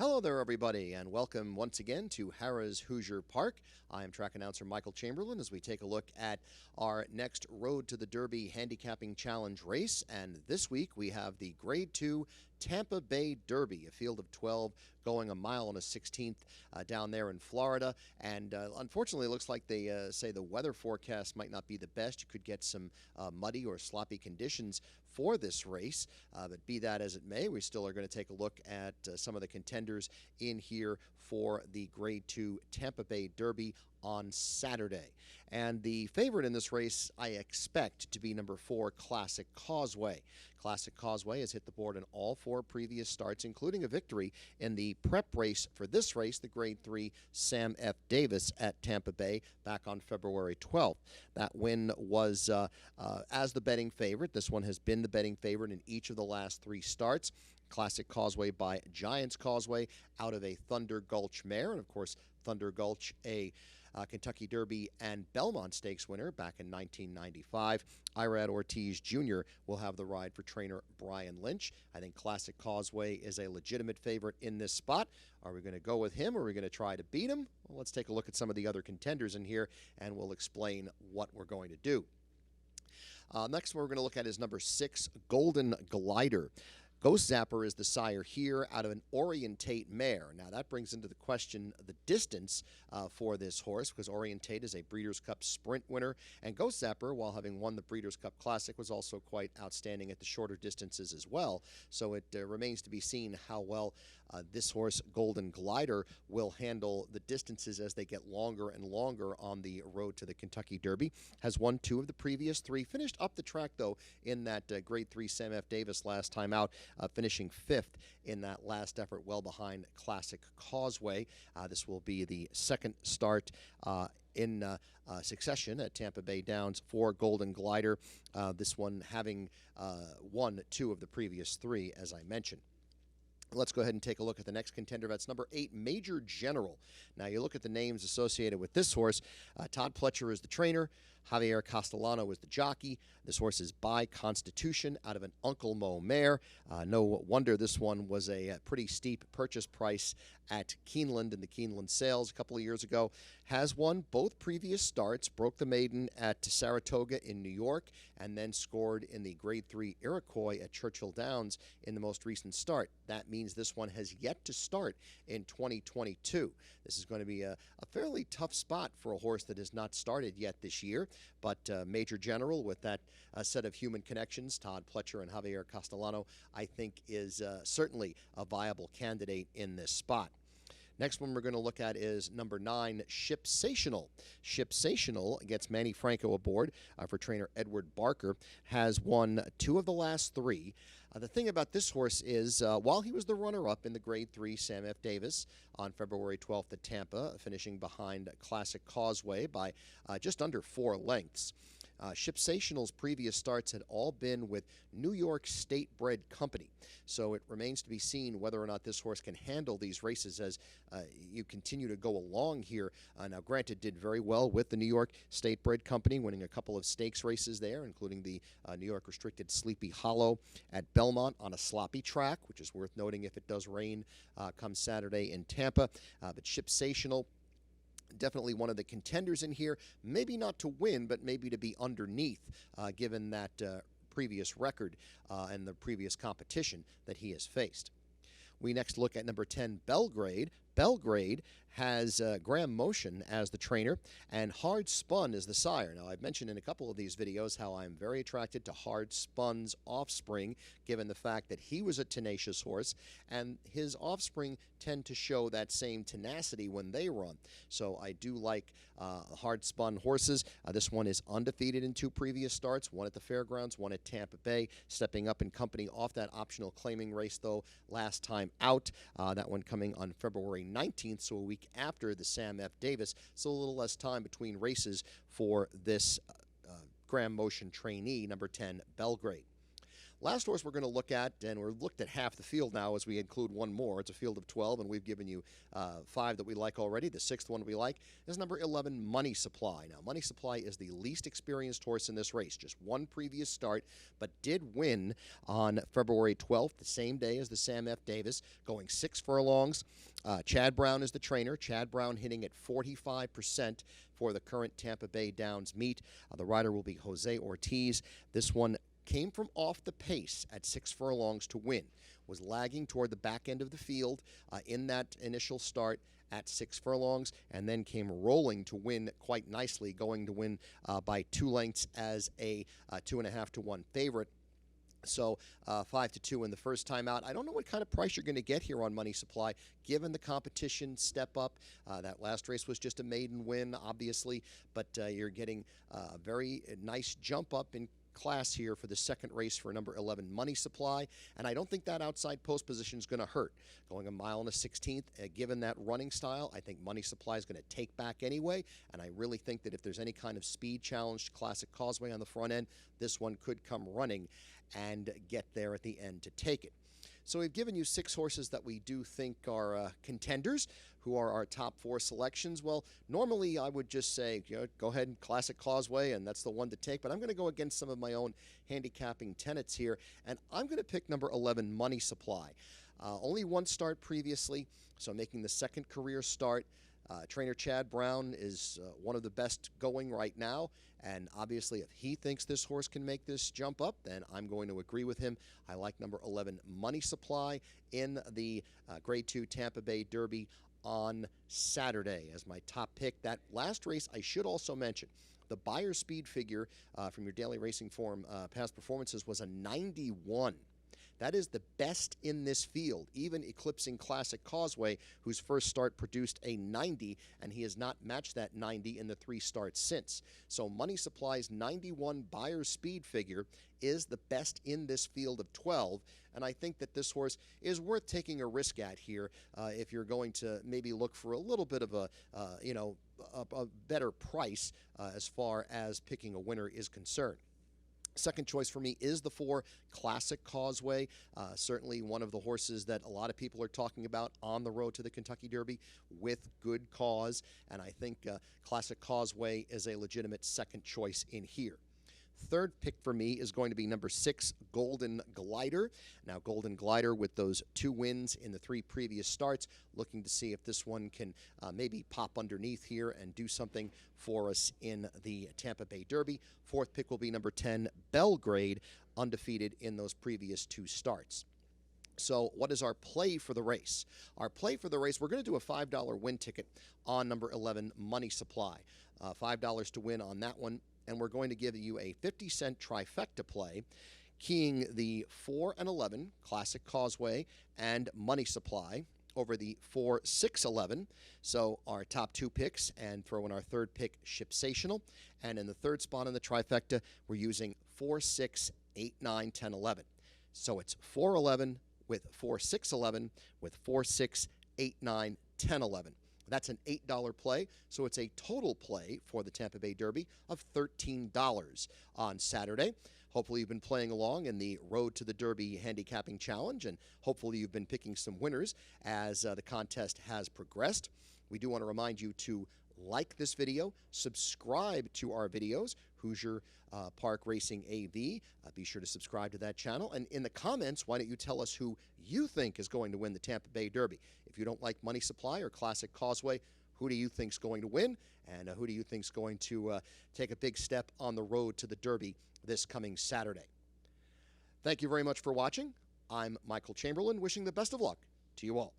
Hello there, everybody, and welcome once again to Harrah's Hoosier Park. I am track announcer Michael Chamberlain as we take a look at our next Road to the Derby Handicapping Challenge race. And this week we have the Grade 2 Tampa Bay Derby, a field of 12 going a mile and a 16th down there in Florida. And unfortunately, it looks like they say the weather forecast might not be the best. You could get some muddy or sloppy conditions for this race, but be that as it may, we still are going to take a look at some of the contenders in here for the Grade 2 Tampa Bay Derby on Saturday. And the favorite in this race, I expect to be number 4, Classic Causeway. Classic Causeway has hit the board in all 4 previous starts, including a victory in the prep race for this race, the Grade 3 Sam F. Davis at Tampa Bay back on February 12th. That win was as the betting favorite. This one has been the betting favorite in each of the last 3 starts. Classic Causeway by Giants Causeway out of a Thunder Gulch mare. And, of course, Thunder Gulch, a Kentucky Derby and Belmont Stakes winner back in 1995. Irad Ortiz Jr. will have the ride for trainer Brian Lynch. I think Classic Causeway is a legitimate favorite in this spot. Are we going to go with him, or are we going to try to beat him? Well, let's take a look at some of the other contenders in here, and we'll explain what we're going to do. Next one we're going to look at is number 6, Golden Glider. Ghost Zapper is the sire here out of an Orientate mare. Now, that brings into the question the distance for this horse, because Orientate is a Breeders' Cup Sprint winner, and Ghost Zapper, while having won the Breeders' Cup Classic, was also quite outstanding at the shorter distances as well. So it remains to be seen how well this horse, Golden Glider, will handle the distances as they get longer and longer on the road to the Kentucky Derby. Has won 2 of the previous 3. Finished up the track, though, in that Grade 3 Sam F. Davis last time out, finishing 5th in that last effort, well behind Classic Causeway. This will be the second start in succession at Tampa Bay Downs for Golden Glider, this one having won 2 of the previous 3, as I mentioned. Let's go ahead and take a look at the next contender. That's number 8, Major General. Now, you look at the names associated with this horse. Todd Pletcher is the trainer. Javier Castellano is the jockey. This horse is by Constitution out of an Uncle Mo mare. No wonder this one was a pretty steep purchase price at Keeneland in the Keeneland sales a couple of years ago. Has won both previous starts, broke the maiden at Saratoga in New York, and then scored in the Grade 3 Iroquois at Churchill Downs in the most recent start. That means this one has yet to start in 2022. This is going to be a fairly tough spot for a horse that has not started yet this year, but Major General, with that set of human connections, Todd Pletcher and Javier Castellano, I think is certainly a viable candidate in this spot. Next one we're going to look at is number 9, Shipsational. Shipsational gets Manny Franco aboard for trainer Edward Barker. Has won 2 of the last 3. The thing about this horse is, while he was the runner-up in the Grade 3 Sam F. Davis on February 12th at Tampa, finishing behind Classic Causeway by just under 4 lengths, Shipsational's previous starts had all been with New York State-bred company. So it remains to be seen whether or not this horse can handle these races as you continue to go along here. Now, granted, did very well with the New York State-bred company, winning a couple of stakes races there, including the New York Restricted Sleepy Hollow at Belmont on a sloppy track, which is worth noting if it does rain come Saturday in Tampa. But Shipsational, definitely one of the contenders in here, maybe not to win, but maybe to be underneath, given that previous record and the previous competition that he has faced. We next look at number 10, Belgrade. Belgrade has Graham Motion as the trainer, and Hard Spun is the sire. Now, I've mentioned in a couple of these videos how I'm very attracted to Hard Spun's offspring, given the fact that he was a tenacious horse, and his offspring tend to show that same tenacity when they run. So I do like Hard Spun horses. This one is undefeated in 2 previous starts, one at the Fairgrounds, one at Tampa Bay, stepping up in company off that optional claiming race, though, last time out. That one coming on February 19th, so a week after the Sam F. Davis, so a little less time between races for this Graham Motion trainee, number 10, Belgrade. Last horse we're going to look at, and we're looked at half the field now as we include one more. It's a field of 12, and we've given you 5 that we like already. The 6th one we like is number 11, Money Supply. Now, Money Supply is the least experienced horse in this race. Just one previous start, but did win on February 12th, the same day as the Sam F. Davis, going 6 furlongs. Chad Brown is the trainer. Chad Brown hitting at 45% for the current Tampa Bay Downs meet. The rider will be Jose Ortiz. This one came from off the pace at 6 furlongs to win. Was lagging toward the back end of the field in that initial start at 6 furlongs, and then came rolling to win quite nicely, going to win by 2 lengths as a 2.5 to 1 favorite. So 5 to 2 in the first time out. I don't know what kind of price you're going to get here on Money Supply, given the competition step up. That last race was just a maiden win, obviously, but you're getting a very nice jump up in class here for the second race for number 11, Money Supply, and I don't think that outside post position is going to hurt. Going 1 mile and a 16th, given that running style, I think Money Supply is going to take back anyway, and I really think that if there's any kind of speed challenged Classic Causeway on the front end, this one could come running and get there at the end to take it. So we've given you 6 horses that we do think are contenders, who are our top 4 selections. Well, normally I would just say, go ahead and Classic Causeway, and that's the one to take, but I'm going to go against some of my own handicapping tenets here, and I'm going to pick number 11, Money Supply. Only one start previously, so making the second career start. Trainer Chad Brown is one of the best going right now, and obviously if he thinks this horse can make this jump up, then I'm going to agree with him. I like number 11, Money Supply, in the Grade 2 Tampa Bay Derby on Saturday as my top pick. That last race, I should also mention, the Beyer speed figure from your Daily Racing Form past performances was a 91. That is the best in this field, even eclipsing Classic Causeway, whose first start produced a 90, and he has not matched that 90 in the 3 starts since. So Money Supply's 91 Beyer speed figure is the best in this field of 12, and I think that this horse is worth taking a risk at here if you're going to maybe look for a little bit of a better price as far as picking a winner is concerned. Second choice for me is the 4, Classic Causeway. Certainly one of the horses that a lot of people are talking about on the road to the Kentucky Derby with good cause, and I think Classic Causeway is a legitimate second choice in here. Third pick for me is going to be number 6, Golden Glider. Now, Golden Glider with those 2 wins in the 3 previous starts, looking to see if this one can maybe pop underneath here and do something for us in the Tampa Bay Derby. Fourth pick will be number 10, Belgrade, undefeated in those previous 2 starts. So what is our play for the race? Our play for the race, we're going to do a $5 win ticket on number 11, Money Supply. $5 to win on that one. And we're going to give you a 50-cent trifecta play, keying the 4 and 11, Classic Causeway, and Money Supply over the 4, 6, 11. So our top 2 picks, and throw in our third pick, Shipsational. And in the third spot in the trifecta, we're using 4, 6, 8, 9, 10, 11. So it's 4, 11 with 4, 6, 11 with 4, 6, 8, 9, 10, 11. That's an $8 play, so it's a total play for the Tampa Bay Derby of $13 on Saturday. Hopefully you've been playing along in the Road to the Derby Handicapping Challenge, and hopefully you've been picking some winners as the contest has progressed. We do want to remind you to like this video, subscribe to our videos, Hoosier Park Racing AV. Be sure to subscribe to that channel. And in the comments, why don't you tell us who you think is going to win the Tampa Bay Derby? If you don't like Money Supply or Classic Causeway, who do you think is going to win? And who do you think is going to take a big step on the road to the Derby this coming Saturday? Thank you very much for watching. I'm Michael Chamberlain, wishing the best of luck to you all.